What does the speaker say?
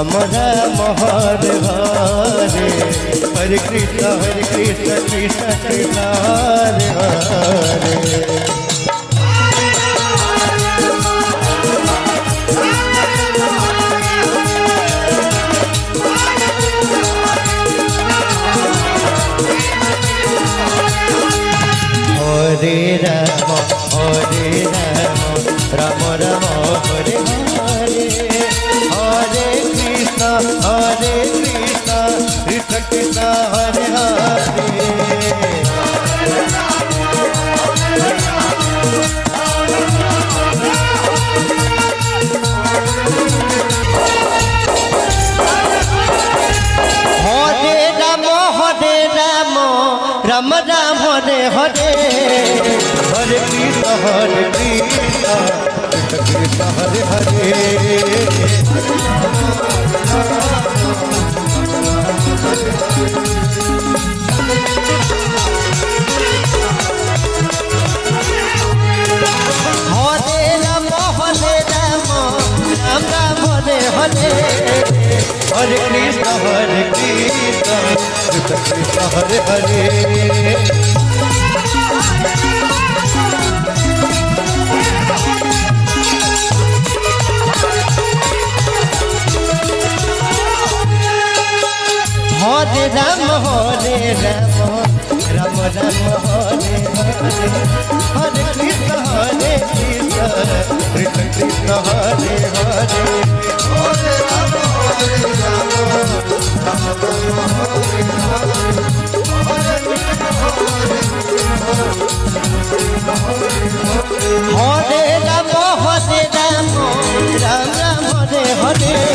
Ram Ram Hare Hare Hare Krishna Krishna Krishna Hare Hare. Hare Ram Ram Ram Hare Hare Hare Krishna Krishna Krishna Hare Hare. Ram Ram Hare Hare Hare Krishna Krishna Krishna Hare Hare. Ram Ram Hare Hare Hare Krishna Krishna Krishna Hare Hare. Hare Ram Ram Ram Hare Hare Hare Krishna Krishna Krishna Hare Hare. Hare Ram Ram Ram Hare Hare